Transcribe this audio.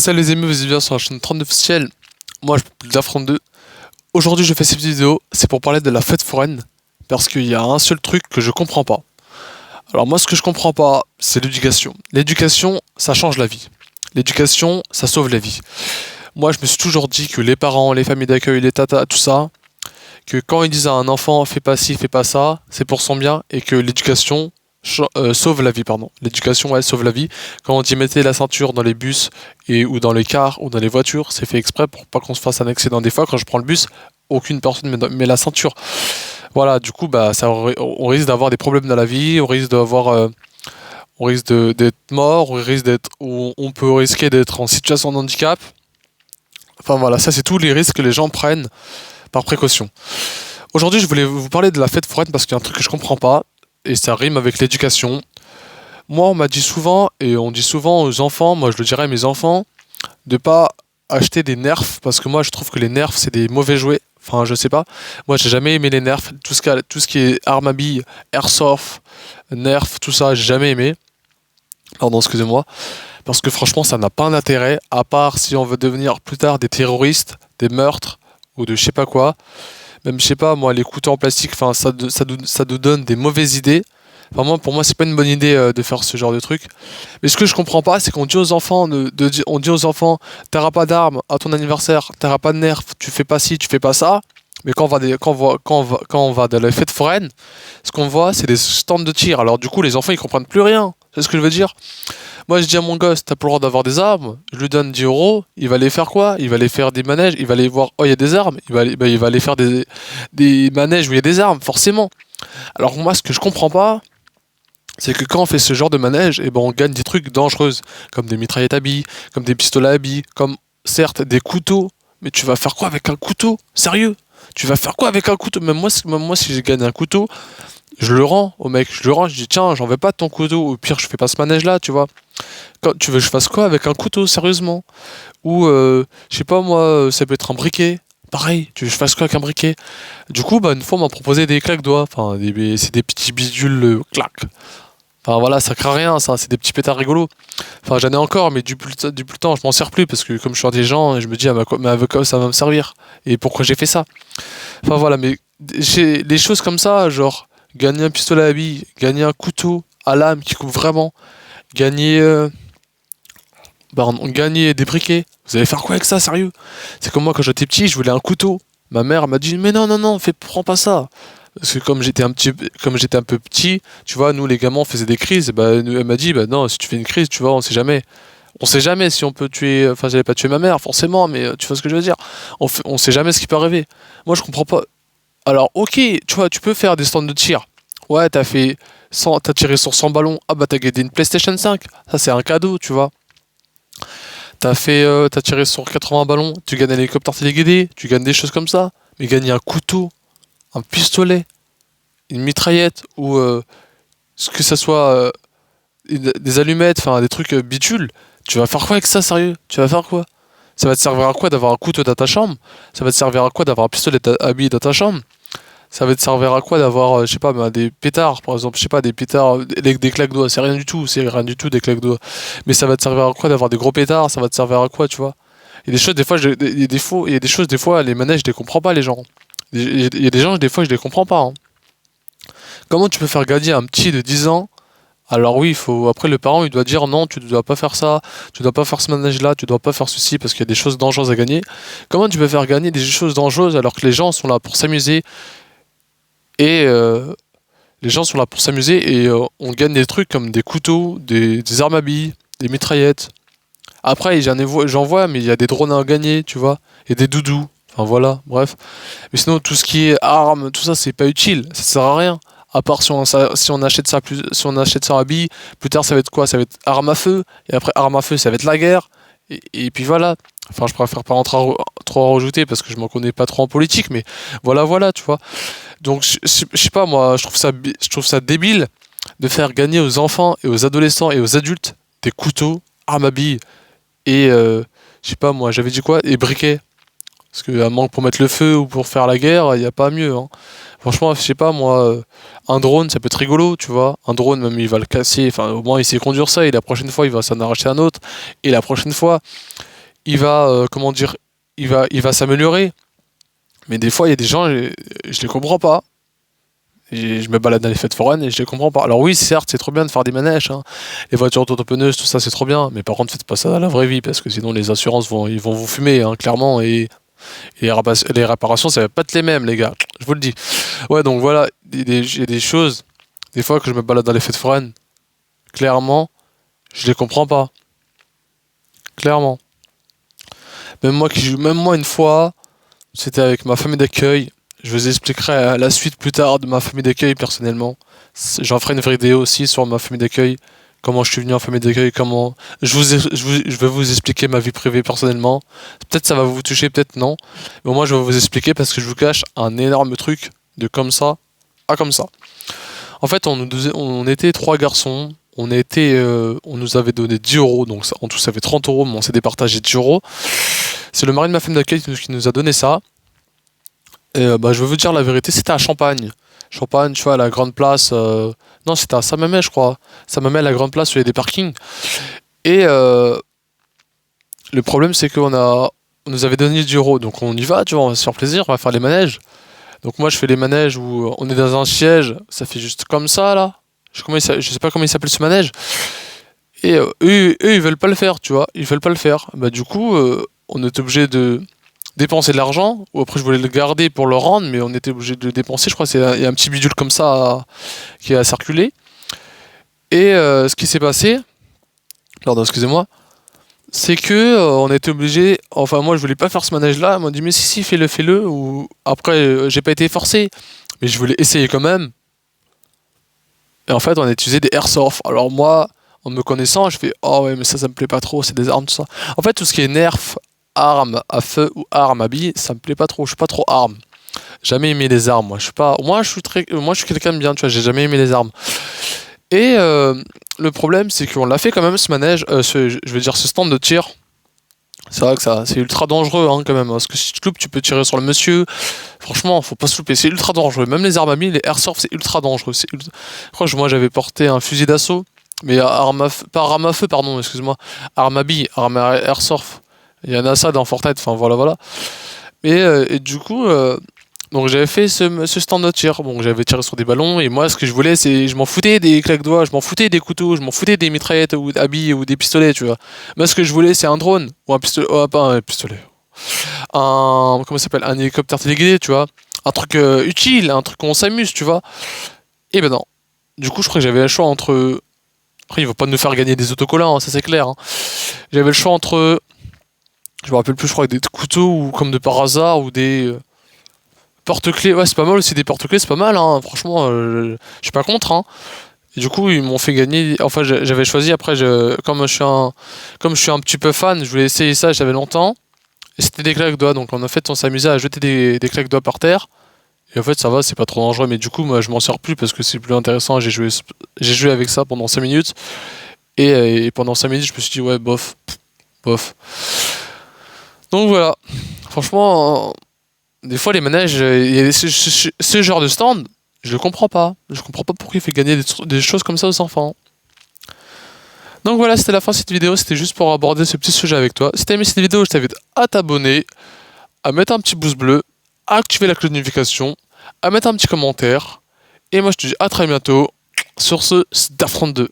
Salut les amis, vous êtes bien sur la chaîne 39 Ciel. Moi je m'appelle Dafron2. Aujourd'hui je fais cette vidéo, c'est pour parler de la fête foraine. Parce qu'il y a un seul truc que je comprends pas. Alors moi ce que je comprends pas, c'est l'éducation. L'éducation, ça change la vie. L'éducation, ça sauve la vie. Moi je me suis toujours dit que les parents, les familles d'accueil, les tatas, tout ça, que quand ils disent à un enfant fais pas ci, fais pas ça, c'est pour son bien et que l'éducation sauve la vie, pardon. L'éducation, elle sauve la vie. Quand on dit mettez la ceinture dans les bus ou dans les cars ou dans les voitures, c'est fait exprès pour pas qu'on se fasse un accident. Des fois, quand je prends le bus, aucune personne met la ceinture. Voilà, du coup, bah, on risque d'avoir des problèmes dans la vie, on risque d'être mort, on peut risquer d'être en situation de handicap. Enfin voilà, ça c'est tous les risques que les gens prennent par précaution. Aujourd'hui, je voulais vous parler de la fête foraine parce qu'il y a un truc que je comprends pas et ça rime avec l'éducation. Moi, on m'a dit souvent, et on dit souvent aux enfants, moi je le dirais à mes enfants, de pas acheter des nerfs, parce que moi je trouve que les nerfs c'est des mauvais jouets. Enfin, je sais pas. Moi j'ai jamais aimé les nerfs. Tout ce qui est arme à billes, airsoft, nerfs, tout ça, j'ai jamais aimé. Pardon, excusez-moi. Parce que franchement, ça n'a pas d'intérêt, à part si on veut devenir plus tard des terroristes, des meurtres, ou de je sais pas quoi. Même, je sais pas, moi, les couteaux en plastique, enfin, ça nous donne des mauvaises idées. Enfin, pour moi, c'est pas une bonne idée de faire ce genre de truc. Mais ce que je comprends pas, c'est qu'on dit aux enfants, on dit aux enfants, t'auras pas d'armes à ton anniversaire, t'auras pas de nerfs, tu fais pas ci, tu fais pas ça. Mais quand on va dans les fêtes foraines, ce qu'on voit, c'est des stands de tir. Alors du coup, les enfants, ils comprennent plus rien. C'est ce que je veux dire. Moi, je dis à mon gosse, t'as pas le droit d'avoir des armes. Je lui donne 10 euros. Il va aller faire quoi? Il va aller faire des manèges. Il va aller voir, oh, il y a des armes. Il va aller faire des manèges où il y a des armes, forcément. Alors moi, ce que je comprends pas, c'est que quand on fait ce genre de manège, eh ben, on gagne des trucs dangereux, comme des mitraillettes à billes, comme des pistolets à billes, comme certes des couteaux. Mais tu vas faire quoi avec un couteau? Sérieux? Tu vas faire quoi avec un couteau? Même moi, si j'ai gagné un couteau, je le rends au mec. Je le rends, je dis tiens, j'en veux pas de ton couteau. Au pire, je fais pas ce manège-là, tu vois. Quand tu veux que je fasse quoi avec un couteau, sérieusement? Ou, je sais pas moi, ça peut être un briquet. Pareil, tu veux que je fasse quoi avec un briquet? Du coup, bah, une fois, on m'a proposé des claques-doigts. Enfin, c'est des petits bidules claques. Enfin voilà, ça craint rien, ça, c'est des petits pétards rigolos. Enfin, j'en ai encore, mais du plus le temps, je m'en sers plus parce que comme je suis intelligent, je me dis, mais avec quoi ça va me servir? Et pourquoi j'ai fait ça? Enfin voilà, mais j'ai des choses comme ça, genre gagner un pistolet à billes, gagner un couteau à lame qui coupe vraiment, gagner, gagner des briquets. Vous allez faire quoi avec ça, sérieux? C'est comme moi quand j'étais petit, je voulais un couteau. Ma mère m'a dit, mais non, non, non, prends pas ça. Parce que comme j'étais un peu petit, tu vois, nous les gamins on faisait des crises, et bah, elle m'a dit, bah non, si tu fais une crise, tu vois, on sait jamais. On sait jamais si on peut tuer, enfin j'allais pas tuer ma mère, forcément, mais tu vois ce que je veux dire. On sait jamais ce qui peut arriver. Moi je comprends pas. Alors ok, tu vois, tu peux faire des stands de tir. Ouais, t'as tiré sur 100 ballons, ah bah t'as gagné une PlayStation 5. Ça c'est un cadeau, tu vois. T'as tiré sur 80 ballons, tu gagnes un hélicoptère téléguidé, tu gagnes des choses comme ça. Mais gagner un couteau, un pistolet, une mitraillette ou que ça soit des allumettes, enfin des trucs bitules, tu vas faire quoi avec ça, sérieux? Tu vas faire quoi? Ça va te servir à quoi d'avoir un couteau dans ta chambre? Ça va te servir à quoi d'avoir un pistolet à billes dans ta chambre? Ça va te servir à quoi d'avoir, je sais pas, bah, des pétards, par exemple, je sais pas, des pétards, des claques-doigts, c'est rien du tout des claques-doigts. Mais ça va te servir à quoi d'avoir des gros pétards? Ça va te servir à quoi, tu vois? Il y a des choses, des fois, il y a des choses, des fois, les manèges, je les comprends pas, les gens. Il y a des gens, des fois, je les comprends pas, hein. Comment tu peux faire gagner un petit de 10 ans? Alors oui, après le parent il doit dire non, tu ne dois pas faire ça, tu dois pas faire ce manège-là, tu dois pas faire ceci parce qu'il y a des choses dangereuses à gagner. Comment tu peux faire gagner des choses dangereuses alors que les gens sont là pour s'amuser et on gagne des trucs comme des couteaux, des armes à billes, des mitraillettes. Après j'en vois mais il y a des drones à gagner, tu vois, et des doudous. Enfin voilà, bref. Mais sinon tout ce qui est armes, tout ça c'est pas utile, ça sert à rien. À part si on achète ça si on achète ça à billes, plus tard ça va être quoi? Ça va être arme à feu, et après arme à feu ça va être la guerre, et puis voilà. Enfin je préfère pas trop en rajouter parce que je m'en connais pas trop en politique, mais voilà, tu vois. Donc je sais pas moi, je trouve ça débile de faire gagner aux enfants et aux adolescents et aux adultes des couteaux, armes à billes, et je sais pas moi, j'avais dit quoi? Et briquets. Parce qu'à moins que pour mettre le feu ou pour faire la guerre, il n'y a pas mieux, hein. Franchement, je sais pas, moi, un drone, ça peut être rigolo, tu vois. Un drone, même, il va le casser. Enfin, au moins, il sait conduire ça. Et la prochaine fois, il va s'en arracher un autre. Et la prochaine fois. comment dire, il va s'améliorer. Mais des fois, il y a des gens, je les comprends pas. Et je me balade dans les fêtes foraines et je les comprends pas. Alors oui, certes, c'est trop bien de faire des manèges, hein. Les voitures autopreneuses, tout ça, c'est trop bien. Mais par contre, faites pas ça dans la vraie vie, parce que sinon les assurances ils vont vous fumer, hein, clairement. Et les réparations, ça va pas être les mêmes, les gars. Je vous le dis. Ouais, donc voilà, il y a des choses, des fois que je me balade dans les fêtes foraines, clairement, je les comprends pas. Clairement. Même moi une fois, c'était avec ma famille d'accueil. Je vous expliquerai la suite plus tard de ma famille d'accueil personnellement. J'en ferai une vraie vidéo aussi sur ma famille d'accueil. Comment je suis venu en famille d'accueil, comment. Je vais vous expliquer ma vie privée personnellement. Peut-être ça va vous toucher, peut-être non. Mais moi je vais vous expliquer parce que je vous cache un énorme truc de comme ça à comme ça. En fait, on était trois garçons. On nous avait donné 10 euros, donc en tout ça fait 30 euros, mais on s'est départagé 10 euros. C'est le mari de ma famille d'accueil qui nous a donné ça. Et bah, je vais vous dire la vérité, c'était à Champagne. Champagne, tu vois, à la grande place. Non, c'était à Samamé, je crois. Samamé, à la grande place où il y a des parkings. Et le problème, c'est on nous avait donné 10 euros. Donc on y va, tu vois, on va se faire plaisir, on va faire les manèges. Donc moi, je fais les manèges où on est dans un siège, ça fait juste comme ça, là. Je sais pas comment il s'appelle ce manège. Et eux, ils veulent pas le faire, tu vois. Ils veulent pas le faire. Bah, du coup, on est obligé de dépenser de l'argent, ou après je voulais le garder pour le rendre, mais on était obligé de le dépenser. Je crois il y a un petit bidule comme ça qui a circulé. Et ce qui s'est passé, pardon, excusez-moi, c'est que on était obligé. Enfin, moi, je voulais pas faire ce manège-là. Ils m'ont dit, mais si, fais-le, fais-le. Ou après, j'ai pas été forcé, mais je voulais essayer quand même. Et en fait, on a utilisé des airsoft. Alors moi, en me connaissant, je fais, oh ouais, mais ça me plaît pas trop. C'est des armes, tout ça. En fait, tout ce qui est nerf, armes à feu ou armes à billes, ça me plaît pas trop. Je suis pas trop arme. Jamais aimé les armes. Moi, je suis pas. Moi, je suis quelqu'un de bien. Tu vois, j'ai jamais aimé les armes. Et le problème, c'est qu'on l'a fait quand même ce manège, je veux dire ce stand de tir. C'est vrai que c'est ultra dangereux hein, quand même. Parce que si tu te loupes, tu peux tirer sur le monsieur. Franchement, faut pas se louper. C'est ultra dangereux. Même les armes à billes, les airsoft, c'est ultra dangereux. Je crois que moi, j'avais porté un fusil d'assaut. Mais pas arme à feu, pardon, excuse-moi. Arme à billes, arme à airsoft. Il y en a ça dans Fortnite. Enfin, voilà, voilà. Et du coup, donc j'avais fait ce stand de tir. Bon, j'avais tiré sur des ballons et moi, ce que je voulais, c'est, je m'en foutais des claques-doigts, je m'en foutais des couteaux, je m'en foutais des mitraillettes ou des habits ou des pistolets, tu vois. Moi, ce que je voulais, c'est un drone ou un pistolet, oh, pas un pistolet, comment ça s'appelle, un hélicoptère téléguidé, tu vois. Un truc utile, un truc où on s'amuse, tu vois. Et ben non. Du coup, je crois que j'avais le choix entre. Après, il va pas nous faire gagner des autocollants, hein, ça c'est clair, hein. J'avais le choix entre. Je me rappelle plus, je crois, des couteaux ou comme de par hasard ou des porte-clés. Ouais, c'est pas mal aussi des porte-clés, c'est pas mal, hein. Franchement, je suis pas contre, hein. Et du coup, ils m'ont fait gagner. Enfin, j'avais choisi après, comme je suis un petit peu fan, je voulais essayer ça, j'avais longtemps. Et c'était des claques doigts, donc en fait, on s'amusait à jeter des claques doigts par terre. Et en fait, ça va, c'est pas trop dangereux, mais du coup, moi, je m'en sers plus parce que c'est plus intéressant. J'ai joué avec ça pendant 5 minutes. Et pendant 5 minutes, je me suis dit, ouais, bof, bof. Donc voilà. Franchement, des fois, les manèges, il y a ce genre de stand, je le comprends pas. Je comprends pas pourquoi il fait gagner des choses comme ça aux enfants. Donc voilà, c'était la fin de cette vidéo. C'était juste pour aborder ce petit sujet avec toi. Si t'as aimé cette vidéo, je t'invite à t'abonner, à mettre un petit pouce bleu, à activer la cloche de notification, à mettre un petit commentaire. Et moi, je te dis à très bientôt sur ce Starfront 2.